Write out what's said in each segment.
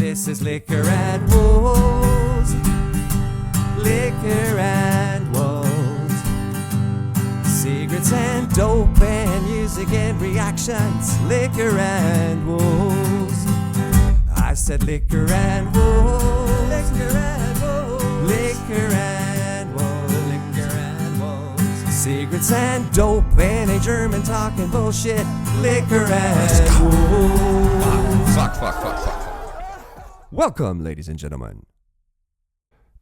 This is Liquor and Wolves. Liquor and Wolves. Secrets and dope and music and reactions. Liquor and Wolves. I said Liquor and Wolves. Liquor and Wolves. Liquor and Wolves. Liquor and Wolves. Secrets and dope and a German talking bullshit. Liquor and Wolves. Fuck. Welcome, ladies and gentlemen.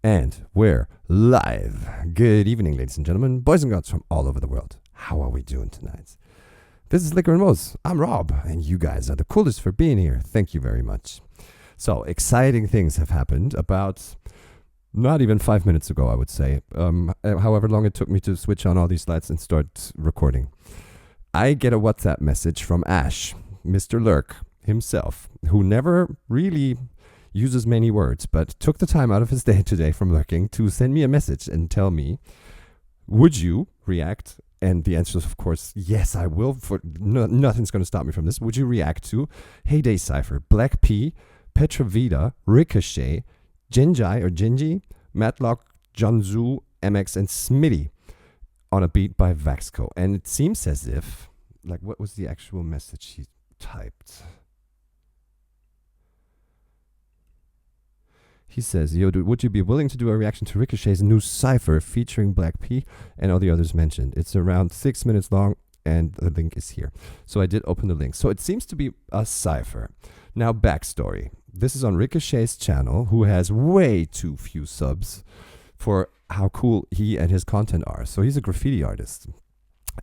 And we're live. Good evening, ladies and gentlemen, boys and girls from all over the world. How are we doing tonight? This is Liquor and Wolves. I'm Rob, and you guys are the coolest for being here. Thank you very much. So, exciting things have happened about not even 5 minutes ago, I would say. However long it took me to switch on all these lights and start recording. I get a WhatsApp message from Ash, Mr. Lurk himself, who never really uses many words, but took the time out of his day today from lurking to send me a message and tell me, would you react? And the answer is, of course, yes, I will. Nothing's going to stop me from this. Would you react to HeyDay Cypher, Black P, PetraVita, RikaShae, Genji, Matlock, Jonzoo, MX, and Smitty on a beat by Vexo? And it seems as if, like, what was the actual message he typed? He says, yo, dude, would you be willing to do a reaction to RikaShae's new Cypher featuring Black P and all the others mentioned? It's around 6 minutes long, and the link is here. So I did open the link. So it seems to be a Cypher. Now, backstory. This is on RikaShae's channel, who has way too few subs for how cool he and his content are. So he's a graffiti artist.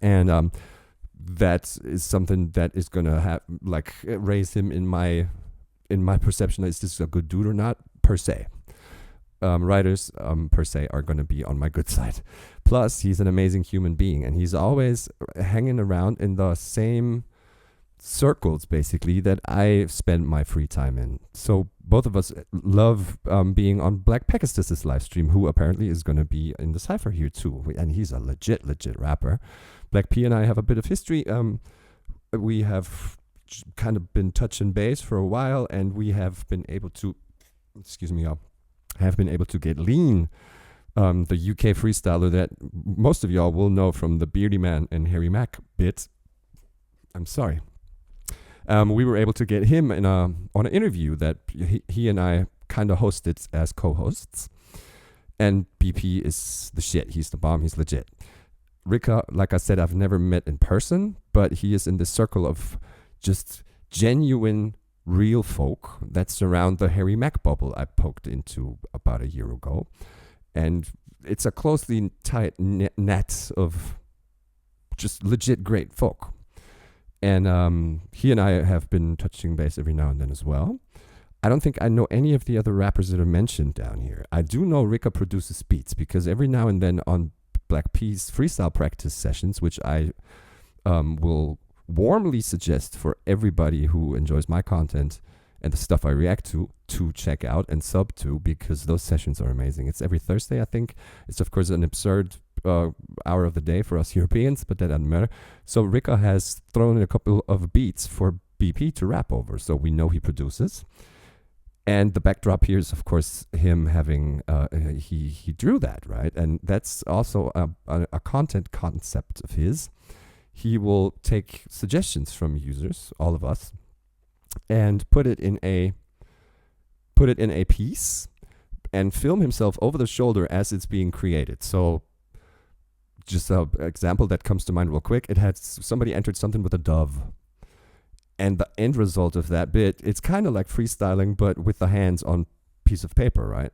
And that is something that is going to have, like, raise him in my perception. Is this a good dude or not? Per se. Writers per se are going to be on my good side. Plus, he's an amazing human being, and he's always hanging around in the same circles, basically, that I spend my free time in. So both of us love being on Black Pegasus' live stream, who apparently is going to be in the Cypher here too. And he's a legit rapper. Black P and I have a bit of history. We have kind of been touching base for a while, and we have been able to get Lean, the UK freestyler that most of y'all will know from the Beardy Man and Harry Mack bit. I'm sorry. We were able to get him on an interview that he and I kind of hosted as co-hosts. And BP is the shit. He's the bomb. He's legit. Rika, like I said, I've never met in person, but he is in the circle of just genuine real folk that surround the Harry Mack bubble I poked into about a year ago. And it's a closely tight net of just legit great folk. And he and I have been touching base every now and then as well. I don't think I know any of the other rappers that are mentioned down here. I do know Rika produces beats, because every now and then on Black P's freestyle practice sessions, which I will warmly suggest for everybody who enjoys my content and the stuff I react to check out and sub to, because those sessions are amazing. It's every Thursday, I think. It's, of course, an absurd hour of the day for us Europeans, but that doesn't matter. So Rika has thrown in a couple of beats for BP to rap over, so we know he produces. And the backdrop here is, of course, him having, he drew that, right? And that's also a content concept of his. He will take suggestions from users, all of us, and put it in a piece and film himself over the shoulder as it's being created. So just an example that comes to mind real quick, it had somebody entered something with a dove. And the end result of that bit, it's kind of like freestyling, but with the hands on piece of paper, right?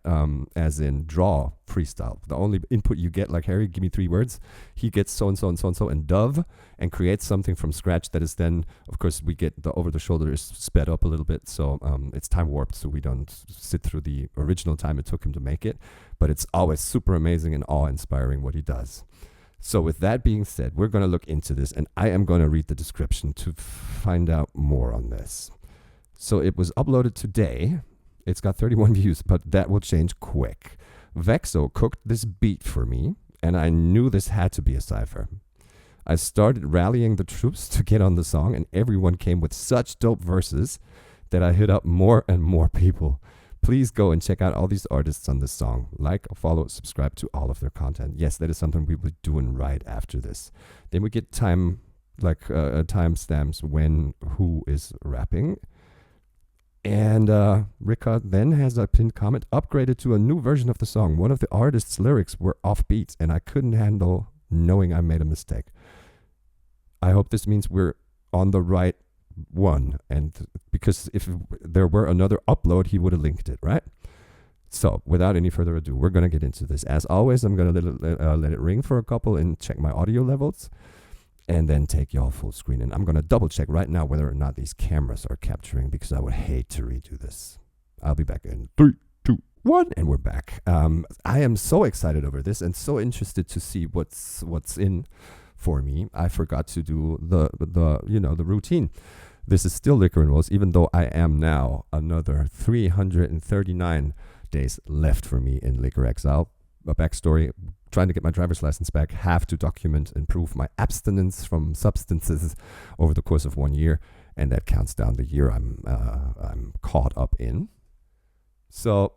As in draw freestyle. The only input you get, like, Harry, give me 3 words. He gets so and so and so and so and dove, and creates something from scratch that is then, of course, we get the over the shoulder is sped up a little bit, so it's time warped, so we don't sit through the original time it took him to make it. But it's always super amazing and awe-inspiring what he does. So with that being said, we're going to look into this, and I am going to read the description to find out more on this. So it was uploaded today. It's got 31 views, but that will change quick. Vexo cooked this beat for me, and I knew this had to be a Cypher. I started rallying the troops to get on the song, and everyone came with such dope verses that I hit up more and more people. Please go and check out all these artists on this song. Like, follow, subscribe to all of their content. Yes, that is something we will be doing right after this. Then we get timestamps when who is rapping. And Rika then has a pinned comment, upgraded to a new version of the song. One of the artist's lyrics were off beats, and I couldn't handle knowing I made a mistake. I hope this means we're on the right one. And because if there were another upload, he would have linked it, right? So without any further ado, we're going to get into this. As always, I'm going to let it ring for a couple and check my audio levels. And then take y'all full screen. And I'm going to double check right now whether or not these cameras are capturing, because I would hate to redo this. I'll be back in 3, 2, 1, and we're back. I am so excited over this and so interested to see what's in for me. I forgot to do the routine. This is still Liquor and Rolls, even though I am now another 339 days left for me in Liquor Exile. A backstory: trying to get my driver's license back, have to document and prove my abstinence from substances over the course of 1 year, and that counts down the year I'm caught up in. So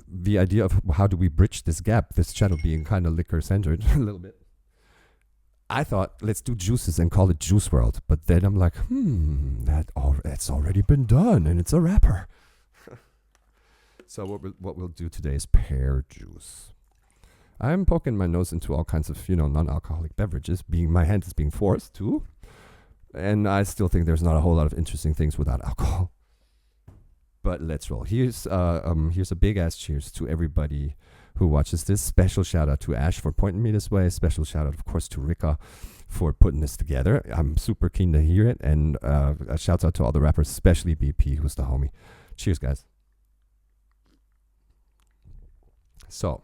the idea of how do we bridge this gap, this channel being kind of liquor centered a little bit, I thought, let's do juices and call it Juice World. But then I'm like, that's already been done, and it's a rapper. So what we'll do today is pear juice. I'm poking my nose into all kinds of, non-alcoholic beverages. My hand is being forced to. And I still think there's not a whole lot of interesting things without alcohol. But let's roll. Here's a big ass cheers to everybody who watches this. Special shout out to Ash for pointing me this way. Special shout out, of course, to Rika for putting this together. I'm super keen to hear it. And a shout out to all the rappers, especially BP, who's the homie. Cheers, guys. So,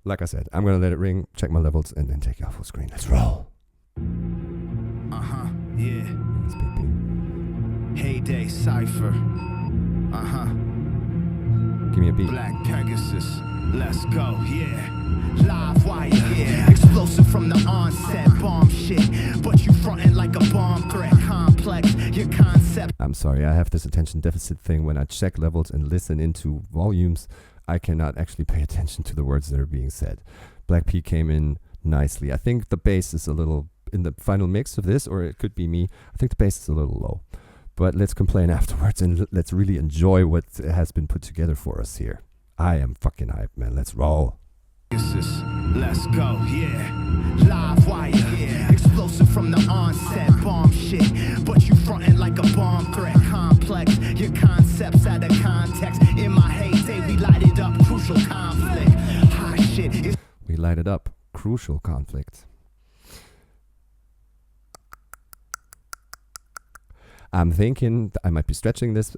like I said, I'm going to let it ring, check my levels, and then take you off full screen. Let's roll. Yeah. HeyDay Cypher. Give me a beat. Black Pegasus. Let's go, yeah. Live wire, yeah. Explosive from the onset, bomb shit. But you frontin' like a bomb threat. Complex, your concept. I'm sorry, I have this attention deficit thing. When I check levels and listen into volumes, I cannot actually pay attention to the words that are being said. Black P came in nicely. I think the bass is a little, in the final mix of this, or it could be me, I think the bass is a little low. But let's complain afterwards and let's really enjoy what has been put together for us here. I am fucking hyped, man. Let's roll. Let's go, yeah. Live wire, yeah. Explosive from the onset, bomb shit. But you frontin' like a bomb threat. Complex, your concepts out of context. In my heyday, we light it up, crucial conflict. Hot shit. We light it up, crucial conflict. I'm thinking I might be stretching this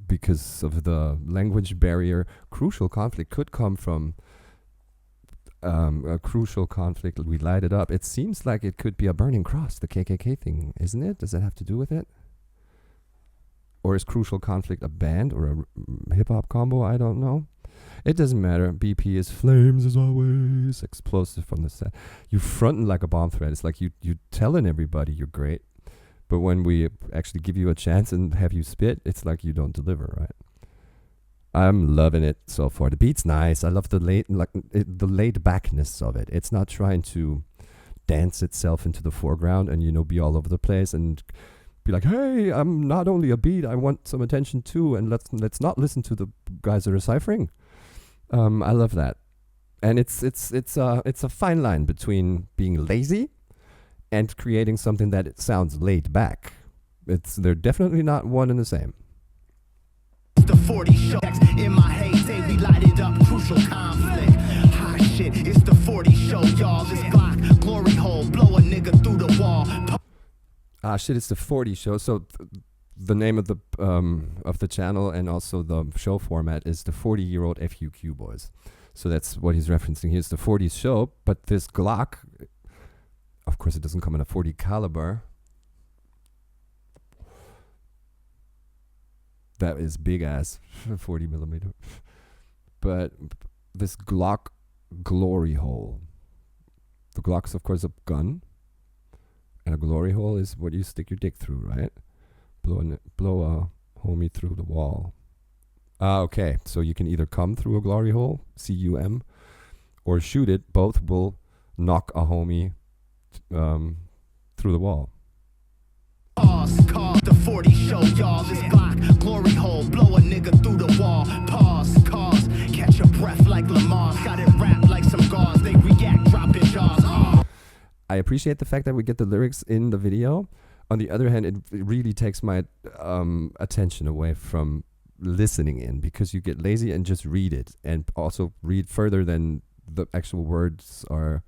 because of the language barrier. Crucial conflict could come from a crucial conflict. We light it up. It seems like it could be a burning cross, the KKK thing, isn't it? Does that have to do with it? Or is crucial conflict a band or a hip-hop combo? I don't know. It doesn't matter. BP is flames as always. Explosive from the set. You fronting like a bomb threat. It's like you telling everybody you're great. But when we actually give you a chance and have you spit, it's like you don't deliver, right? I'm loving it so far. The beat's nice. I love the laid backness of it. It's not trying to dance itself into the foreground and be all over the place and be like, hey, I'm not only a beat, I want some attention too, and let's not listen to the guys that are ciphering. I love that, and it's a fine line between being lazy and creating something that it sounds laid back. They're definitely not one and the same. The 40 show in my heyday, we light it up, crucial conflict. Hot shit, it's the 40 show, y'all. This Glock, glory hole, blow a nigga through the wall. Shit, it's the 40 show. So the name of the channel and also the show format is the 40-year-old FUQ boys. So that's what he's referencing. Here's the 40s show, but this Glock, of course, it doesn't come in a 40 caliber. That is big ass 40 millimeter. But this Glock glory hole. The Glock's, of course, a gun. And a glory hole is what you stick your dick through, right? blow a homie through the wall. Okay, so you can either come through a glory hole, C-U-M, or shoot it. Both will knock a homie through the wall. Pause, the 40 show y'all this Glock, glory hole, blow a nigga through the wall. Pause, catch a breath like Lamar, got it wrapped like some gauze, they react, dropping jaws. I appreciate the fact that we get the lyrics in the video. On the other hand, it really takes my attention away from listening in, because you get lazy and just read it, and also read further than the actual words are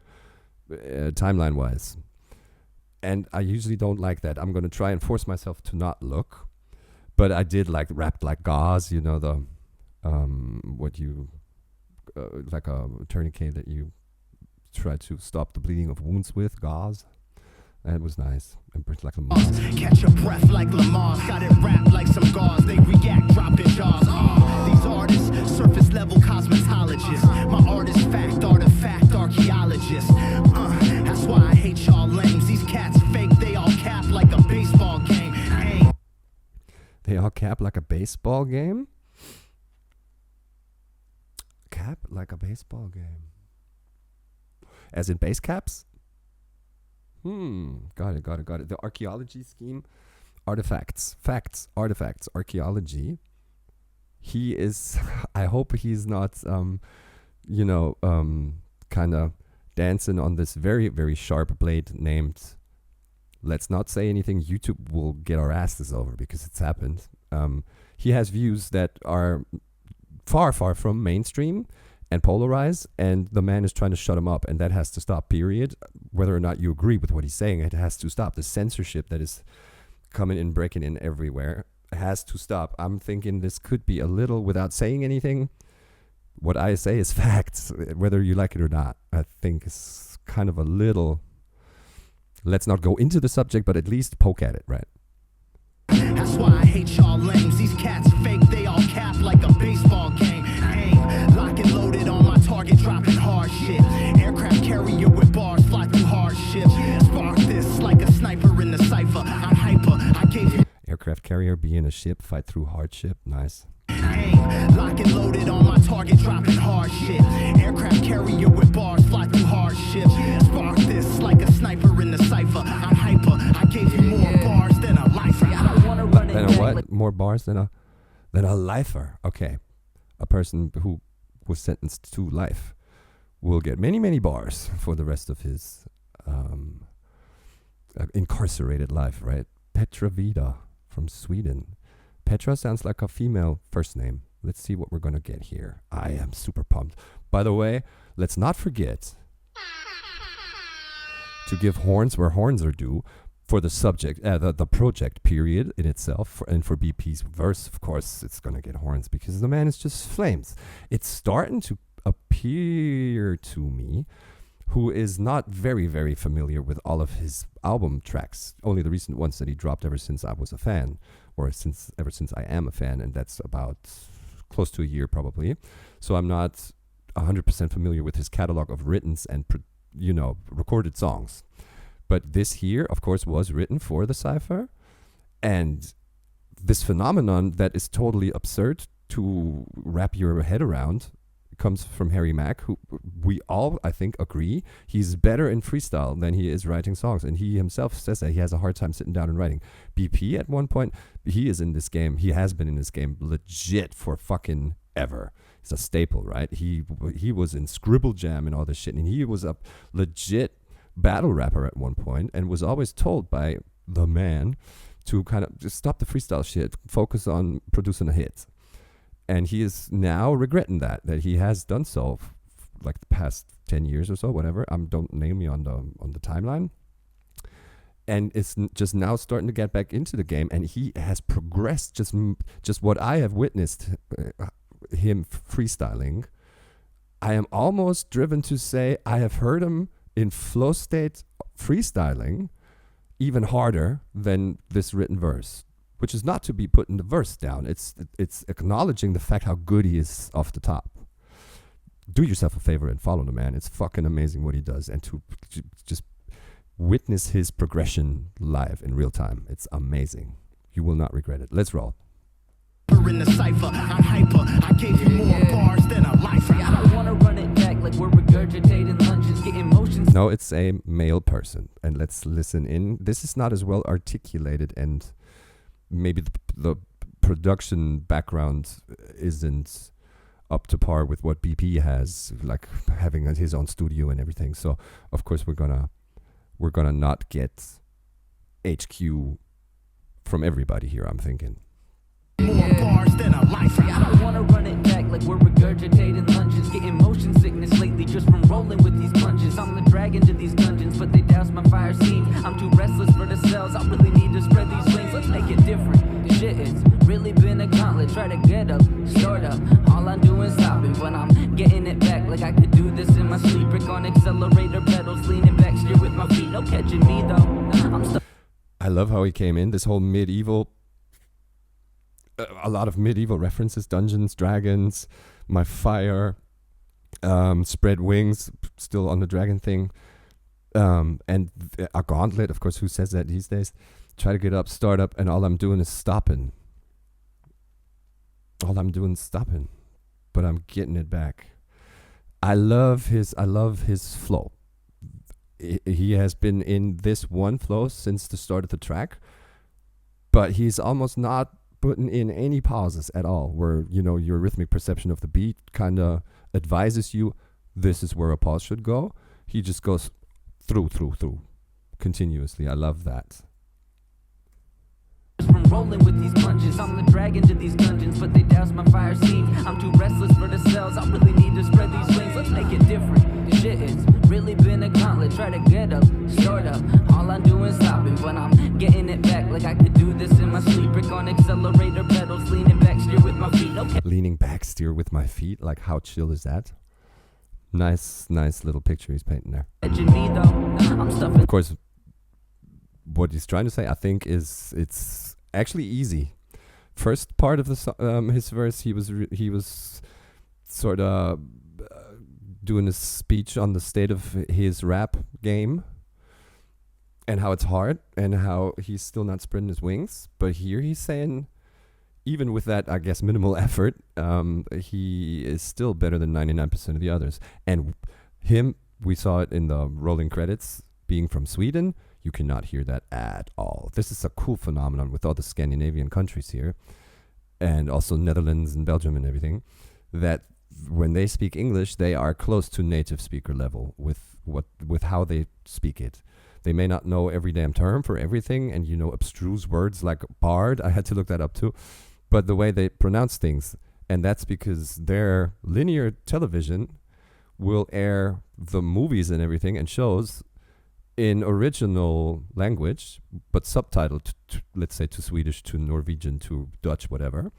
timeline wise. And I usually don't like that. I'm going to try and force myself to not look. But I did like wrapped like gauze, you know, the like a tourniquet that you try to stop the bleeding of wounds with, gauze. And it was nice. And like a moss. Catch a breath like Lamar, got it wrapped like some gauze, they react, dropping jaws. These artists, surface level cosmetologists. My artist fact, artifact, archaeologists. That's why I hate y'all lames. These cats fake, they all cap like a baseball game. Hey. They all cap like a baseball game? Cap like a baseball game. As in base caps? Got it. The archaeology scheme, artifacts, facts, artifacts, archaeology. He is, I hope he's not, kind of dancing on this very, very sharp blade named, let's not say anything, YouTube will get our asses over, because it's happened. He has views that are far, far from mainstream and polarize, and the man is trying to shut him up, and that has to stop, period. Whether or not you agree with what he's saying, it has to stop. The censorship that is coming in, breaking in everywhere has to stop. I'm thinking this could be a little, without saying anything, what I say is facts, whether you like it or not. I think it's kind of a little, let's not go into the subject, but at least poke at it, right? That's why I hate y'all lames. These cats fake, they all cap like a baseball game. Aim, lock and loaded on my target, dropping hard shit. Aircraft carrier with bars, fly through hardship. Spark this like a sniper in the cypher. I'm hyper, I gave you. Aircraft carrier, be in a ship, fight through hardship. Nice. Aim, lock and loaded on my target, dropping hard shit. Aircraft carrier with bars, fly through hardship. Spark this like a sniper in the cypher. I'm hyper, I gave you more bars than a lifer. Than a what? More bars than a lifer. Okay. A person who was sentenced to life will get many, many bars for the rest of his incarcerated life, right? PetraVita from Sweden. Petra sounds like a female first name. Let's see what we're going to get here. I am super pumped. By the way, let's not forget to give horns where horns are due for the subject, the project period in itself, and for BP's verse, of course, it's going to get horns because the man is just flames. It's starting to appear to me, who is not very, very familiar with all of his album tracks, only the recent ones that he dropped ever since I was a fan, or ever since I am a fan, and that's about close to a year probably. So I'm not 100% familiar with his catalog of writtens and recorded songs. But this here, of course, was written for the Cypher. And this phenomenon that is totally absurd to wrap your head around comes from Harry Mack, who we all, I think, agree he's better in freestyle than he is writing songs. And he himself says that he has a hard time sitting down and writing. BP, at one point, he is in this game. He has been in this game legit for fucking ever. It's a staple, right? He was in Scribble Jam and all this shit. And he was a legit battle rapper at one point, and was always told by the man to kind of just stop the freestyle shit, focus on producing a hit. And he is now regretting that he has done so like the past 10 years or so, whatever. Don't name me on the timeline. And it's just now starting to get back into the game, and he has progressed just what I have witnessed him freestyling. I am almost driven to say I have heard him in flow state freestyling even harder than this written verse, which is not to be putting the verse down. It's acknowledging the fact how good he is off the top. Do yourself a favor and follow the man. It's fucking amazing what he does, and to just witness his progression live in real time. It's amazing. You will not regret it. Let's roll. In the cypher, I'm hyper. I gave you more bars than a lifer. I don't wanna run it back like we're regurgitating lunches, getting motions. No, it's a male person. And let's listen in. This is not as well articulated, and maybe the production background isn't up to par with what BP has, like having his own studio and everything. So of course we're gonna not get HQ from everybody here, I'm thinking. More bars than a lifer. I don't wanna run it back like we're regurgitating lunches, getting motion sickness lately just from rolling with these punches. I'm the dragon to these dungeons, but they douse my fire scene. I'm too restless for the cells, I really need to spread these wings. Let's make it different. Shit, it's really been a gauntlet. Try to get up, start up. All I'm doing is stopping when I'm getting it back. Like I could do this in my sleep. Brick on accelerator pedals, leaning back, steer with my feet. No catching me though. I'm stuck. I love how he came in. This whole medieval, a lot of medieval references, Dungeons, Dragons, my fire, spread wings, still on the dragon thing, and a gauntlet, of course. Who says that these days? Try to get up, start up, and all I'm doing is stopping. All I'm doing is stopping, but I'm getting it back. I love his flow. He has been in this one flow since the start of the track, but he's almost not putting in any pauses at all, where, you know, your rhythmic perception of the beat kind of advises you this is where a pause should go. He just goes through continuously. I love that. From rolling with these punches, I'm the dragon to these dungeons, but they douse my fire scene. I'm too restless for the cells, I really need to spread these wings. Let's make it different. Shit, it's really been a gauntlet. Try to get up, start up. All I'm doing is stopping when I'm getting it back. Like I could do this in my sleep. Brick on accelerator pedals, leaning back, steer with my feet. Okay. Leaning back, steer with my feet. Like, how chill is that? Nice little picture he's painting there. Me, though. I'm stuffing. Of course, what he's trying to say, I think, is it's actually easy. First part of the his verse, he was sort of doing a speech on the state of his rap game and how it's hard and how he's still not spreading his wings. But here he's saying, even with that, I guess, minimal effort, he is still better than 99% of the others. And him, we saw it in the rolling credits, being from Sweden. You cannot hear that at all. This is a cool phenomenon with all the Scandinavian countries here, and also Netherlands and Belgium and everything, that when they speak English, they are close to native speaker level with how they speak it. They may not know every damn term for everything, and, you know, abstruse words like bard. I had to look that up too. But the way they pronounce things, and that's because their linear television will air the movies and everything and shows in original language, but subtitled, to, let's say, to Swedish, to Norwegian, to Dutch, whatever.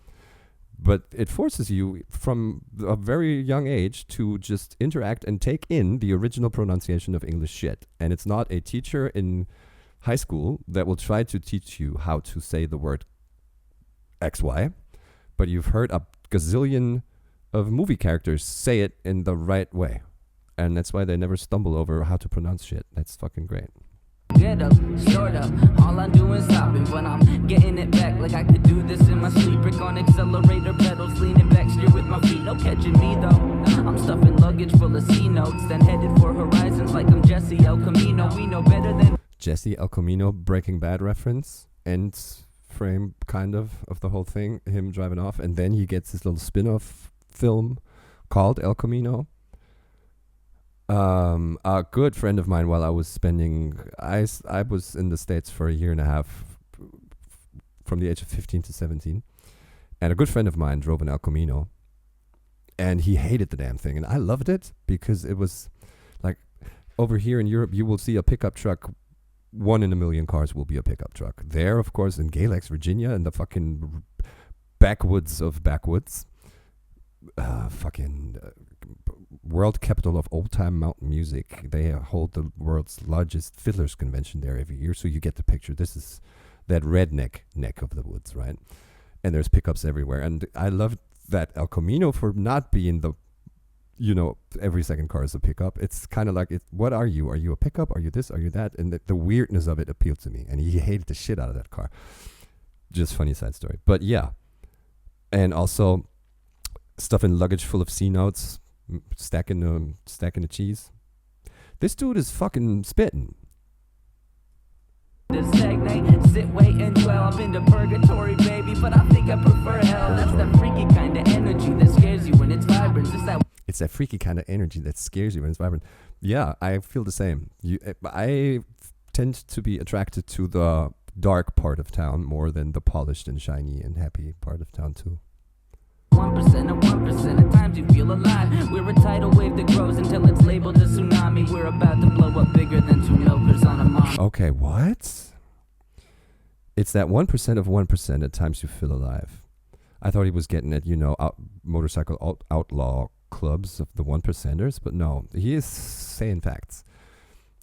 But it forces you from a very young age to just interact and take in the original pronunciation of English shit. And it's not a teacher in high school that will try to teach you how to say the word XY, but you've heard a gazillion of movie characters say it in the right way. And that's why they never stumble over how to pronounce shit. That's fucking great. Get up, start up. All I'm doing is stopping when I'm getting it back. Like I could do this in my sleep. Brick on accelerator pedals, leaning back, steer with my feet. No catching me though. I'm stuffing luggage full of C notes, then headed for horizons like I'm Jesse El Camino. We know better than Jesse El Camino, Breaking Bad reference, end frame kind of the whole thing. Him driving off, and then he gets this little spin-off film called El Camino. A good friend of mine, while I was I was in the States for a year and a half, from the age of 15 to 17, and a good friend of mine drove an El Camino, and he hated the damn thing, and I loved it because it was like, over here in Europe, you will see a pickup truck. 1 in a million cars will be a pickup truck. There, of course, in Galax, Virginia, in the fucking backwoods of backwoods, world capital of old-time mountain music. They hold the world's largest fiddlers convention there every year, so you get the picture. This is that redneck neck of the woods, right? And there's pickups everywhere. And I love that El Camino for not being the, you know, every second car is a pickup. It's kind of like, what are you? Are you a pickup? Are you this? Are you that? And the weirdness of it appealed to me. And he hated the shit out of that car. Just funny side story. But yeah. And also stuff in luggage full of C notes, stacking the cheese. This dude is fucking spitting. To stagnate, sit, wait, and dwell. I've been to purgatory, baby, but I think I prefer hell. That's that freaky kind of energy that scares you when it's vibrant. It's that freaky kind of energy that scares you when it's vibrant. Yeah, I feel the same. I tend to be attracted to the dark part of town more than the polished and shiny and happy part of town too. 1% of 1% of times you feel alive. We're a tidal wave that grows until it's labeled a tsunami. We're about to blow up bigger than 2 milkers on a mom. Okay, what? It's that 1% of 1% at times you feel alive. I thought he was getting at, motorcycle outlaw clubs of the 1%ers, but no, he is saying facts.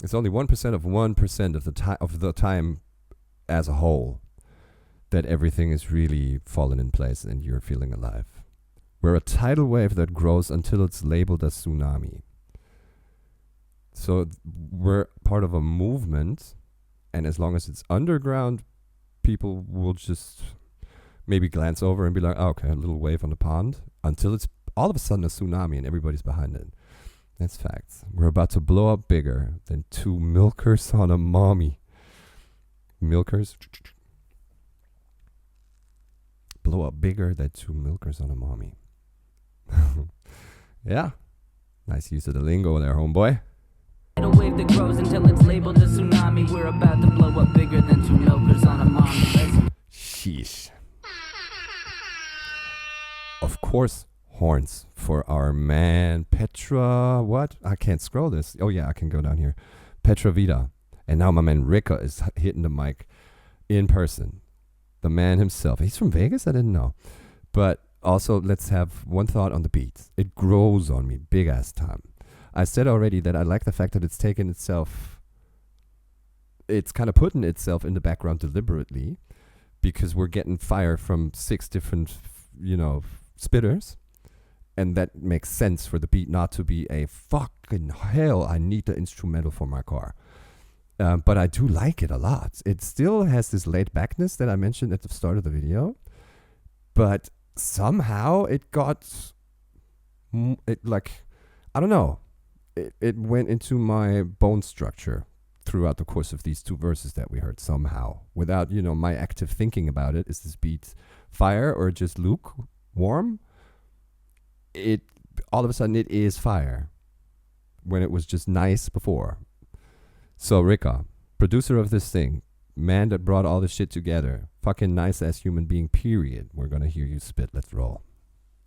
It's only 1% of 1% of the time as a whole that everything is really fallen in place and you're feeling alive. We're a tidal wave that grows until it's labeled a tsunami. So we're part of a movement, and as long as it's underground, people will just maybe glance over and be like, oh, okay, a little wave on the pond, until it's all of a sudden a tsunami and everybody's behind it. That's facts. We're about to blow up bigger than 2 milkers on a mommy. Milkers? Blow up bigger than 2 milkers on a mommy. Yeah. Nice use of the lingo there, homeboy. A wave that grows until it's labeled a tsunami. We're about to blow up bigger than 2 milkers on a mommy. Sheesh. Of course, horns for our man Petra. What? I can't scroll this. Oh yeah, I can go down here. PetraVita. And now my man Rika is hitting the mic in person. The man himself. He's from Vegas? I didn't know. But also, let's have one thought on the beat. It grows on me big ass time. I said already that I like the fact that it's kind of putting itself in the background deliberately, because we're getting fire from 6 different, spitters. And that makes sense for the beat not to be a fucking hell, I need the instrumental for my car. But I do like it a lot. It still has this laid backness that I mentioned at the start of the video. But somehow it got, I don't know. It went into my bone structure throughout the course of these 2 verses that we heard somehow. Without, my active thinking about it. Is this beat fire or just lukewarm? All of a sudden it is fire. When it was just nice before. So Rika, producer of this thing, man that brought all this shit together, fucking nice ass human being, period. We're gonna hear you spit. Let's roll.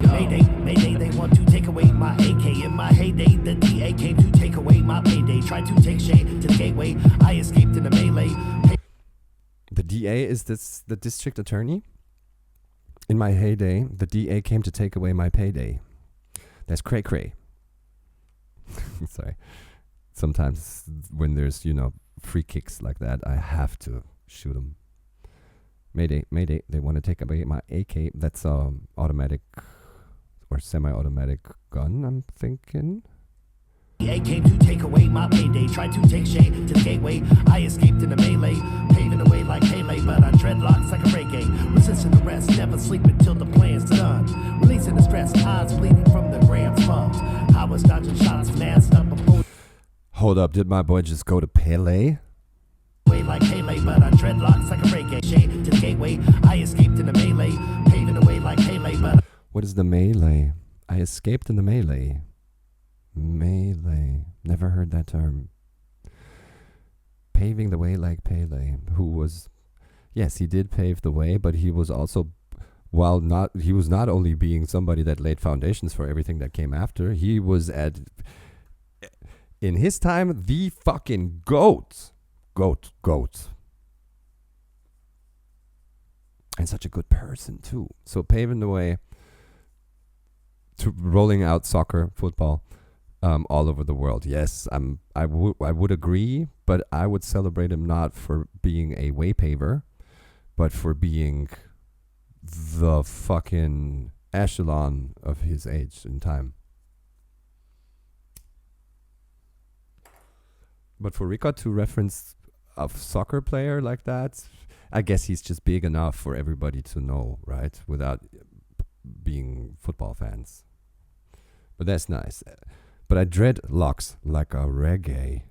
Mayday, mayday, they want to take away my AK. In my heyday, the DA came to take away my payday. Tried to take shade to the gateway. I escaped in a melee. The DA is the district attorney? In my heyday, the DA came to take away my payday. That's cray cray. Sorry. Sometimes when there's, free kicks like that, I have to shoot them. Mayday, mayday, they want to take away my AK. That's automatic or semi-automatic gun, I'm thinking. DA came to take away my payday. Tried to take shade to the gateway. I escaped in a melee. Paving the way like Haley, but I dreadlocks like a reggae. Resisting arrest, never sleeping till the plan's done. Releasing the stress, eyes bleeding from the grams pumps. I was dodging shots, masked up before. Hold up, did my boy just go to Pele? Way like Haley, but I dreadlocks like a reggae. Shade to the gateway. I escaped in a melee. Paving the way like Haley, but what is the melee? I escaped in the melee. Melee. Never heard that term. Paving the way like Pele, who was, yes, he did pave the way, but he was also, he was not only being somebody that laid foundations for everything that came after, he was in his time, the fucking goat. Goat. And such a good person too. So paving the way to rolling out soccer, football, all over the world. Yes, I would agree, but I would celebrate him not for being a way paver, but for being the fucking echelon of his age and time. But for Rika to reference a soccer player like that, I guess he's just big enough for everybody to know, right? Without being football fans. But that's nice. But I dread locks like a reggae.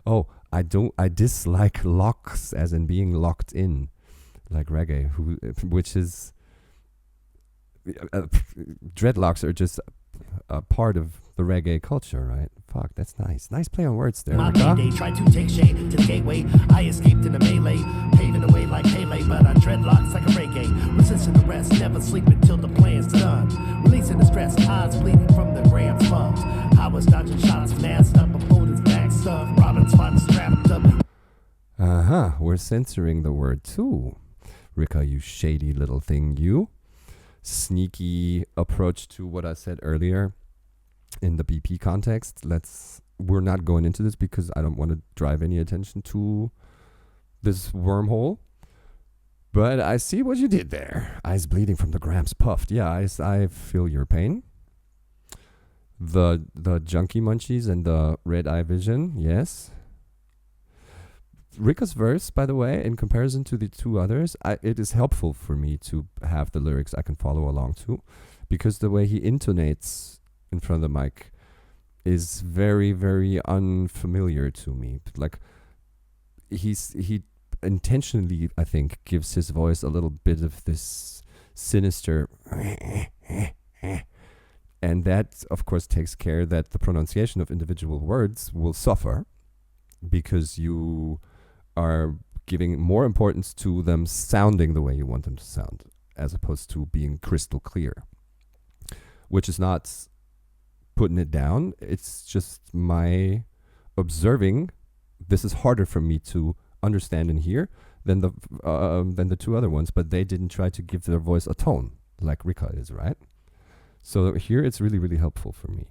Oh, I dislike locks as in being locked in like reggae, which is dreadlocks are just a part of the reggae culture, right? Fuck, that's nice. Nice play on words there. My mayday tried to take shade to the gateway. I escaped in a melee, paving the way like Haley, but I dreadlocks like a reggae. Resisting the rest, never sleep until the plan's done. Releasing the stress, eyes bleeding from the grams pumped. I was dodging shots, masked up, opponents back stuff. Robin's spot strapped up. We're censoring the word too. Rika, you shady little thing, you. Sneaky approach to what I said earlier in the BP context. We're not going into this because I don't want to drive any attention to this wormhole. But I see what you did there. Eyes bleeding from the grams puffed. Yeah, I feel your pain. The junkie munchies and the red eye vision, yes. Rika's verse, by the way, in comparison to the two others, it is helpful for me to have the lyrics I can follow along to, because the way he intonates in front of the mic is very, very unfamiliar to me. Like, he intentionally, I think, gives his voice a little bit of this sinister, and that, of course, takes care that the pronunciation of individual words will suffer, because you are giving more importance to them sounding the way you want them to sound, as opposed to being crystal clear, which is not putting it down. It's just my observing. This is harder for me to understand and hear than the two other ones, but they didn't try to give their voice a tone like Rika is, right? So here it's really, really helpful for me.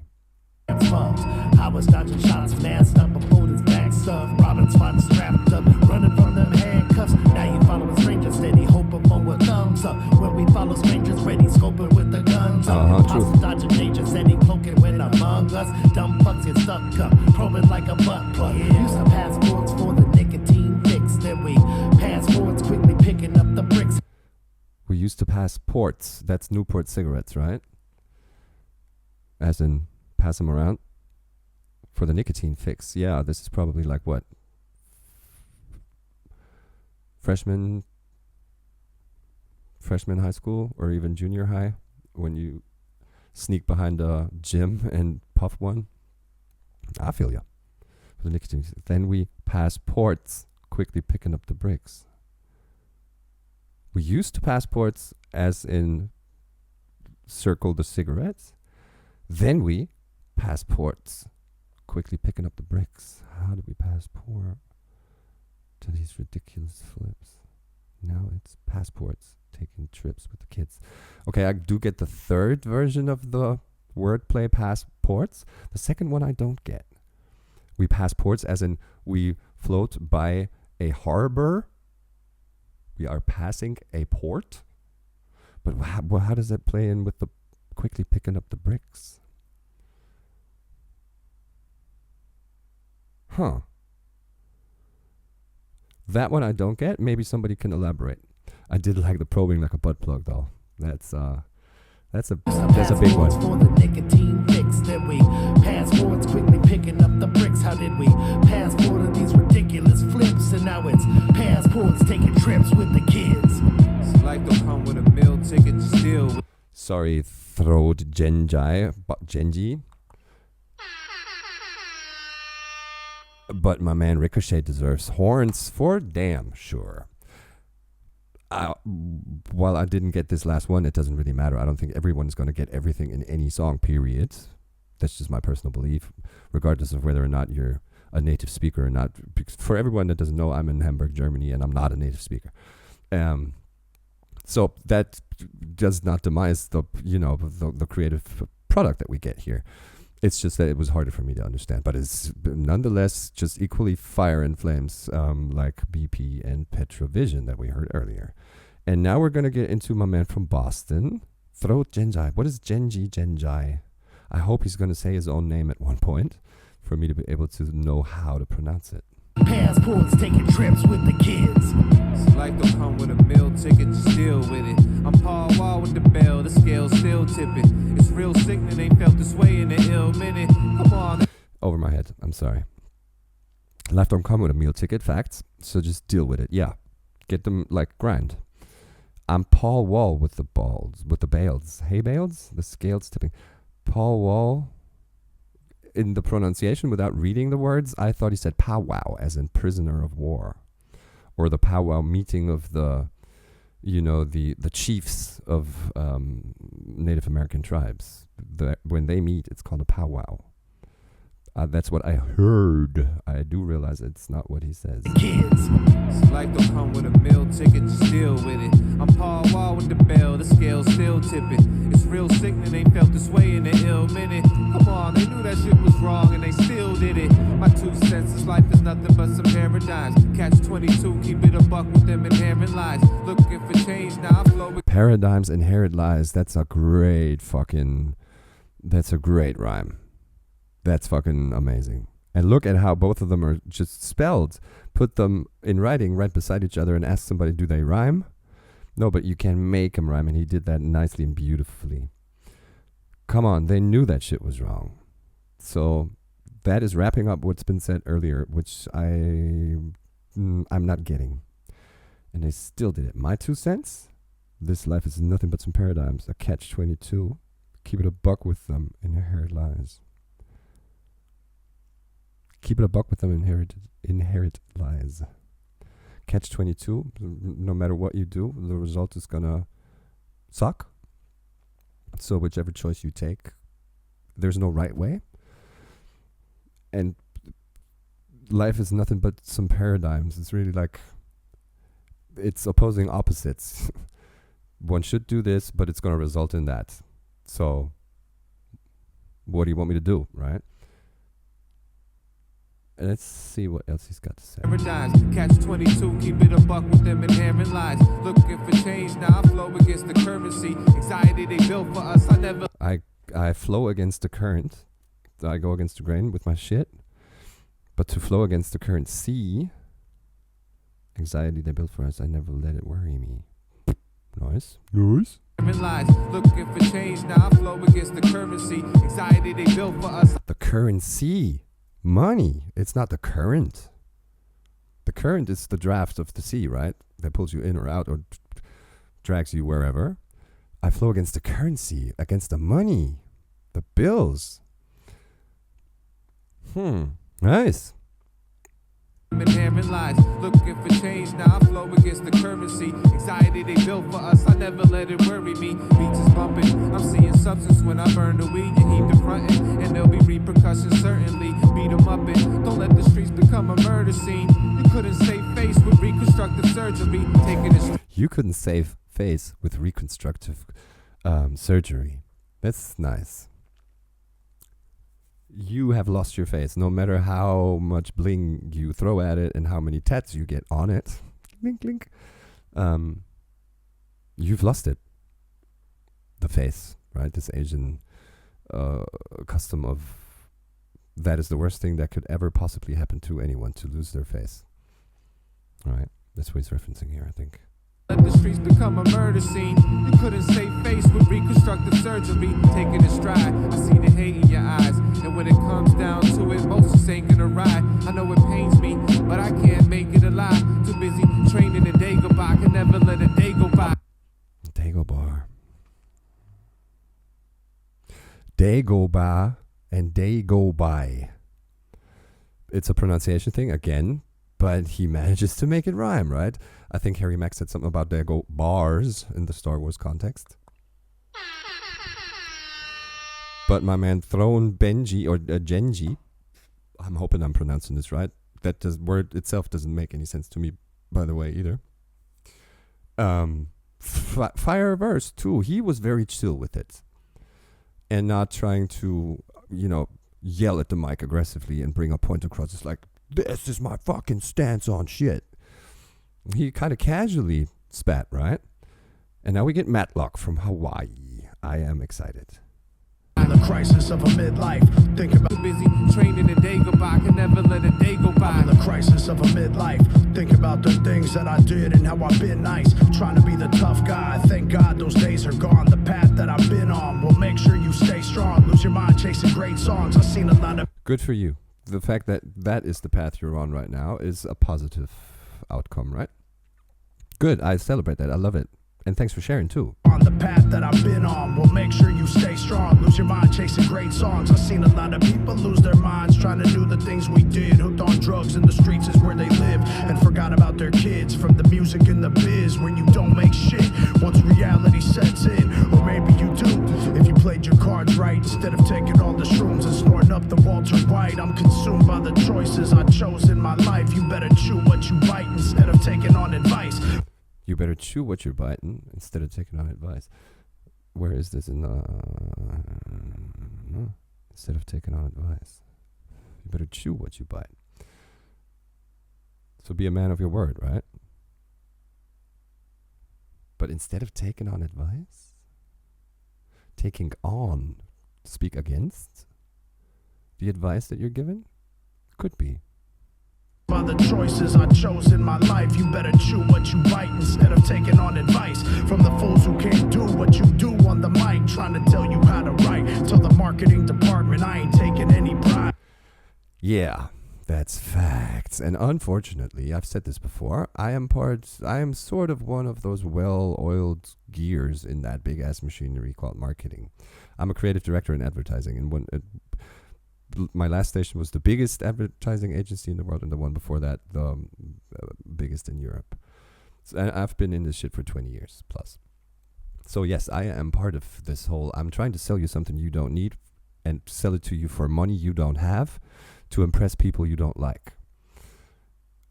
I was dodging shots, masked up, opponents back stuff. Robin's spot strapped up, running from them handcuffs. Now you following strangers, steady hope among with thumbs up. When we follow strangers, ready scoping with the guns up. True. Dodging danger, steady cloaking when among us. Dumb fucks get stuck up, probing like a butt plug. Use some passports for the nicotine fix. Then we passports quickly picking up the bricks. We used to pass ports. That's Newport cigarettes, right? As in, pass them around for the nicotine fix. Yeah, this is probably like what? Freshman high school or even junior high, when you sneak behind a gym and puff one. I feel ya. For the nicotine. Then we pass ports, quickly picking up the bricks. We used to pass ports as in circle the cigarettes. Then we passports, quickly picking up the bricks. How do we passport to these ridiculous flips? Now it's passports, taking trips with the kids. Okay, I do get the third version of the wordplay, passports. The second one I don't get. We passports as in we float by a harbor. We are passing a port. But how does that play in with the quickly picking up the bricks? Huh. That one I don't get. Maybe somebody can elaborate. I did like the probing like a butt plug though. That's a big one. For the nicotine fix, then we passports quickly picking up the bricks. How did we passport to these ridiculous flips? And now it's passports taking trips with the kids. It's like they'll come with a meal ticket to steal. Sorry, throat Genji. But my man RikaShae deserves horns for damn sure. While I didn't get this last one, it doesn't really matter. I don't think everyone's going to get everything in any song, period. That's just my personal belief, regardless of whether or not you're a native speaker or not. For everyone that doesn't know, I'm in Hamburg, Germany, and I'm not a native speaker. So that does not demise the creative product that we get here. It's just that it was harder for me to understand, but it's nonetheless just equally fire and flames, like BP and PetraVision that we heard earlier. And now we're going to get into my man from Boston, Throat Genji. What is Genji? I hope he's going to say his own name at one point for me to be able to know how to pronounce it. Passports, taking trips with the kids. Life don't come with a meal ticket, just deal with it. I'm Paul Wall with the bell, the scale's still tipping. It's real sickening, ain't felt this way in a ill minute. Come on. Over my head. I'm sorry. Life don't come with a meal ticket, facts. So just deal with it. Yeah. Get them like grind. I'm Paul Wall with the balls, with the bales. Hey bales? The scale's tipping. Paul Wall, in the pronunciation without reading the words, I thought he said powwow, as in prisoner of war. Or the powwow meeting of the, you know, the chiefs of Native American tribes. When they meet, it's called a powwow. That's what I heard. I do realize it's not what he says. Kids. Life don't come with a meal ticket, just deal with it. I'm Paul Wall with the bell, the scale's still tipping. It's real sickening, ain't felt this way in a ill minute. Come on, they knew that shit was wrong and they still did it. My 2 cents is life is nothing but some paradigms. Catch 22, keep it a buck with them inherent lies. Looking for change, now I flow with Paradigms, inherent lies. That's a great rhyme. That's fucking amazing. And look at how both of them are just spelled. Put them in writing right beside each other and ask somebody, do they rhyme? No, but you can make them rhyme, and he did that nicely and beautifully. Come on, they knew that shit was wrong. So that is wrapping up what's been said earlier, which I'm not getting. And they still did it. My 2 cents? This life is nothing but some paradigms. A catch-22. Keep it a buck with them. Inherent lies. Keep it a buck with them. Inherit lies. Catch-22. No matter what you do, the result is gonna suck. So whichever choice you take, there's no right way. And life is nothing but some paradigms. It's really like, it's opposing opposites. One should do this, but it's going to result in that. So what do you want me to do, right? And let's see what else he's got to say. Catch 22, keep it a buck with them inherent lies. Looking for change, now I flow against the currency. Anxiety they built for us, I flow against the current. I go against the grain with my shit. But to flow against the current sea, anxiety they built for us, I never let it worry me. Nice. Looking for change, now I flow against the currency. Anxiety they built for us. The currency. Money. It's not the current. The current is the draft of the sea, right? That pulls you in or out or drags you wherever. I flow against the currency, against the money, the bills. Nice. Inherent lies, looking for change, now I flow against the currency. Anxiety they built for us, I never let it worry me. Beats is bumping, I'm seeing substance when I burn the weed. You heap the frontin', and there'll be repercussions certainly. Beat them up and don't let the streets become a murder scene. You couldn't save face with reconstructive surgery. Taking it. You couldn't save face with reconstructive surgery. That's nice. You have lost your face, no matter how much bling you throw at it and how many tats you get on it. Link, link. You've lost it. The face, right? This Asian custom of that is the worst thing that could ever possibly happen to anyone, to lose their face. All right, that's what he's referencing here, I think. Let the streets become a murder scene. You couldn't save face with reconstructive surgery. Taking a stride, I see the hate in your eyes. And when it comes down to it, most just ain't gonna ride. I know it pains me, but I can't make it a lie. Too busy training a day go by. Can never let a day go by. Day go by. Day go by and day go by. It's a pronunciation thing again, but he manages to make it rhyme, right? I think Harry Mack said something about there go bars in the Star Wars context. But my man Throne Benji, or Genji, I'm hoping I'm pronouncing this right. That word itself doesn't make any sense to me, by the way, either. Fire verse too. He was very chill with it. And not trying to, yell at the mic aggressively and bring a point across. It's like, this is my fucking stance on shit. He kind of casually spat, right? And now we get Matlock from Hawaii. I am excited. I'm in the crisis of a midlife. Think about Too busy training the day go by, can never let a day go by. I'm in the crisis of a midlife. Think about the things that I did and how I've been nice. Trying to be the tough guy. Thank God those days are gone. The path that I've been on will make sure you stay strong. Lose your mind chasing great songs. I've seen a lot of. Good for you. The fact that that is the path you're on right now is a positive outcome, right? Good. I celebrate that. I love it. And thanks for sharing too. On the path that I've been on will make sure you stay strong. Lose your mind chasing great songs. I've seen a lot of people lose their minds trying to do the things we did. Hooked on drugs and the streets is where they live, and forgot about their kids. From the music and the biz, when you don't make shit once reality sets in. Or maybe you do, if you played your cards right, instead of taking all the shrooms and snorting up the Walter White. I'm consumed by the choices I chose in my life. You better chew what you bite instead of taking on advice. You better chew what you're biting instead of taking on advice. Where is this in the... instead of taking on advice. You better chew what you bite. So be a man of your word, right? But instead of taking on advice, taking on, speak against the advice that you're given? Could be. By the choices I chose in my life, you better chew what you bite instead of taking on advice from the fools who can't do what you do on the mic, trying to tell you how to write. Tell the marketing department I ain't taking any pride. Yeah, that's facts. And unfortunately, I've said this before, I am sort of one of those well-oiled gears in that big-ass machinery called marketing. I'm a creative director in advertising, and my last station was the biggest advertising agency in the world, and the one before that, the biggest in Europe. So, and I've been in this shit for 20 years plus. So yes, I am part of this whole, I'm trying to sell you something you don't need and sell it to you for money you don't have to impress people you don't like.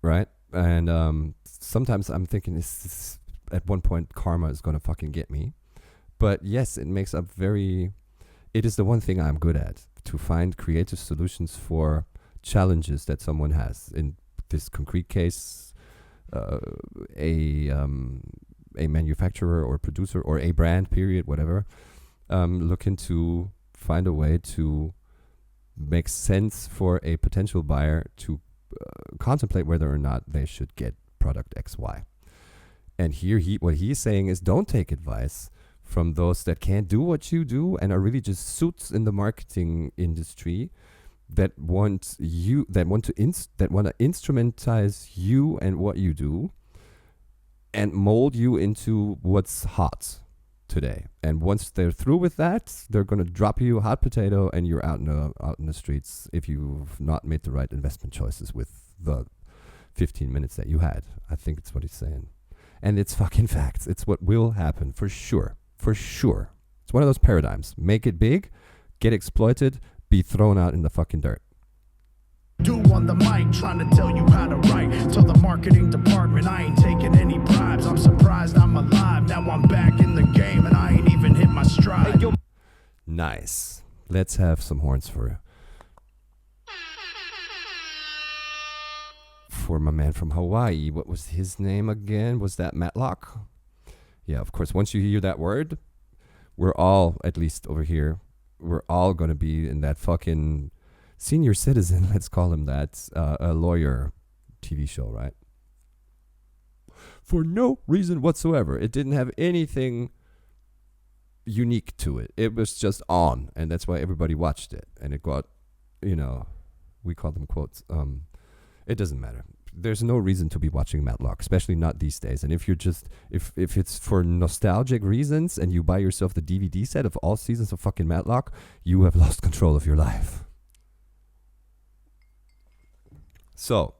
Right? And sometimes I'm thinking this at one point karma is going to fucking get me. But yes, it makes up it is the one thing I'm good at, to find creative solutions for challenges that someone has. In this concrete case, a manufacturer or producer or a brand, period, whatever, looking to find a way to make sense for a potential buyer to contemplate whether or not they should get product XY. And here what he's saying is, don't take advice from those that can't do what you do and are really just suits in the marketing industry that want to instrumentalize you and what you do and mold you into what's hot today. And once they're through with that, they're going to drop you a hot potato and you're out in the streets if you've not made the right investment choices with the 15 minutes that you had. I think it's what he's saying. And it's fucking facts. It's what will happen for sure. For sure. It's one of those paradigms. Make it big, get exploited, be thrown out in the fucking dirt. Do on the mic, trying to tell you how to write. Tell the marketing department I ain't taking any bribes. I'm surprised I'm alive. Now I'm back in the game and I ain't even hit my stride. Nice. Let's have some horns for my man from Hawaii. What was his name again? Was that Matlock? Yeah, of course. Once you hear that word, we're all, at least over here, we're all going to be in that fucking senior citizen, let's call him that, a lawyer TV show, right? For no reason whatsoever. It didn't have anything unique to it. It was just on, and that's why everybody watched it. And it got, we call them quotes. It doesn't matter. There's no reason to be watching Matlock, especially not these days. And if you're just, if it's for nostalgic reasons and you buy yourself the DVD set of all seasons of fucking Matlock, you have lost control of your life. So,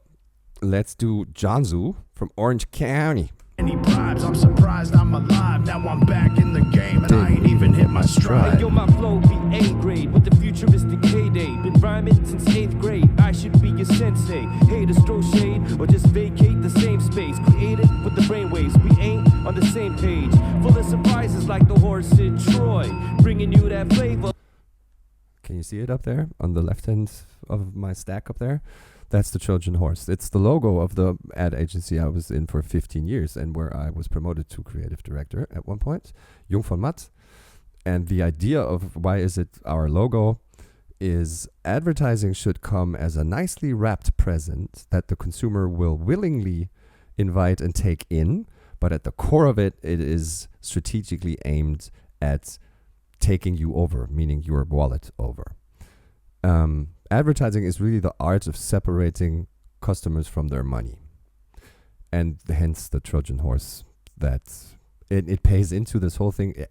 let's do Jonzoo from Orange County. Any bribes, I'm surprised I'm alive. Now I'm back in the game and I ain't even hit my stride. Hey, yo, my flow be A grade with the futuristic heyday. Been rhyming since 8th grade. I should be your sensei. Haters throw shade or just vacate the same space. Created with the brainwaves. We ain't on the same page. Full of surprises like the horse in Troy. Bringing you that flavor. Can you see it up there on the left hand of my stack up there? That's the Trojan horse. It's the logo of the ad agency I was in for 15 years and where I was promoted to creative director at one point, Jung von Matt. And the idea of why is it our logo is advertising should come as a nicely wrapped present that the consumer will willingly invite and take in, but at the core of it, it is strategically aimed at taking you over, meaning your wallet over. Advertising is really the art of separating customers from their money, and hence the Trojan horse that it pays into this whole thing.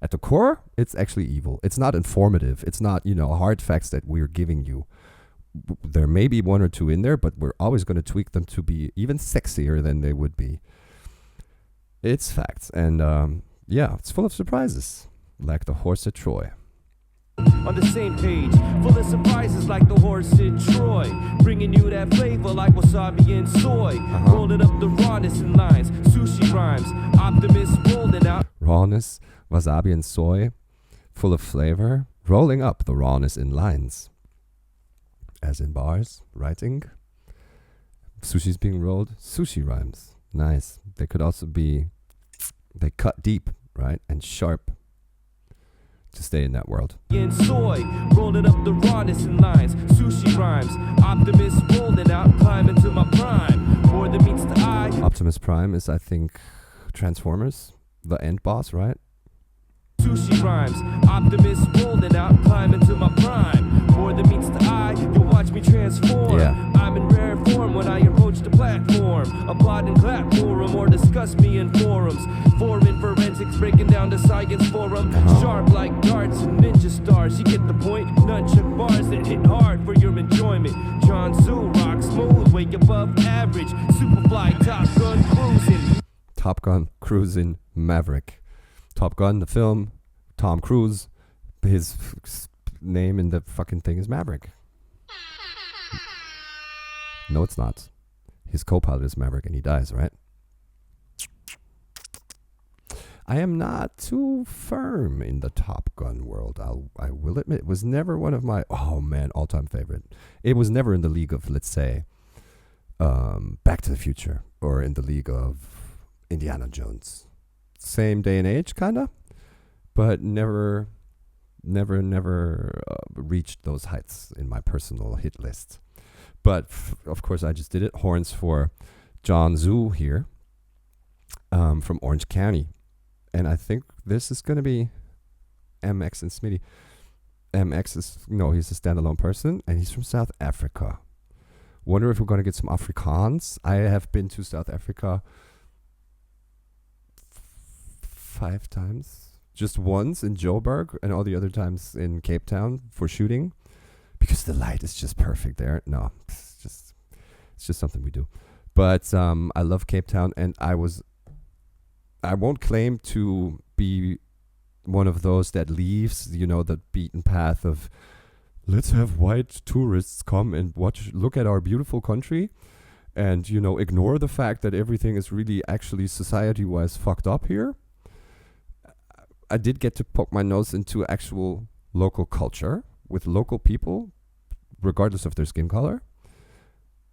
At the core, it's actually evil. It's not informative. It's not, hard facts that we're giving you. There may be one or two in there, but we're always going to tweak them to be even sexier than they would be. It's facts. And it's full of surprises, like the horse at Troy. On the same page, full of surprises like the horse in Troy, bringing you that flavor like wasabi and soy. Rolling up the rawness in lines, sushi rhymes, optimists rolling out. Rawness, wasabi and soy, full of flavor, rolling up the rawness in lines. As in bars, writing. Sushi's being rolled, sushi rhymes. Nice. They could also be, they cut deep, right? And sharp. To stay in that world. In soy, rolling up the rawness in lines, sushi rhymes, optimists rolling out, climbing to my prime. More than meets the eye. Optimus Prime is, I think, Transformers, the end boss, right? Sushi rhymes, optimists rolling out, climbing to my prime. More than meets the eye, you'll watch me transform. Yeah. I'm in rare form when I approach the platform. Applaud and clap for 'em or discuss me in forums. Foreign forensics breaking down the science forum. Sharp like darts and ninja stars. You get the point. Nunchuck bars that hit hard for your enjoyment. Jonzoo rock smooth, way above average. Superfly Top Gun cruising. Top Gun cruising Maverick. Top Gun, the film. Tom Cruise. His name in the fucking thing is Maverick. No, it's not. His co-pilot is Maverick and he dies, right? I am not too firm in the Top Gun world. I will admit, it was never one of my, all-time favorite. It was never in the league of, let's say, Back to the Future or in the league of Indiana Jones. Same day and age, kind of, but never reached those heights in my personal hit list. But, of course, I just did it. Horns for Jonzoo here from Orange County. And I think this is going to be MX and Smitty. MX is, he's a standalone person, and he's from South Africa. Wonder if we're going to get some Afrikaans. I have been to South Africa 5 times. Just once in Joburg, and all the other times in Cape Town for shooting. Because the light is just perfect there. No, it's just something we do. But I love Cape Town, and I won't claim to be one of those that leaves, the beaten path of let's have white tourists come and look at our beautiful country and, ignore the fact that everything is really actually society-wise fucked up here. I did get to poke my nose into actual local culture with local people, regardless of their skin color.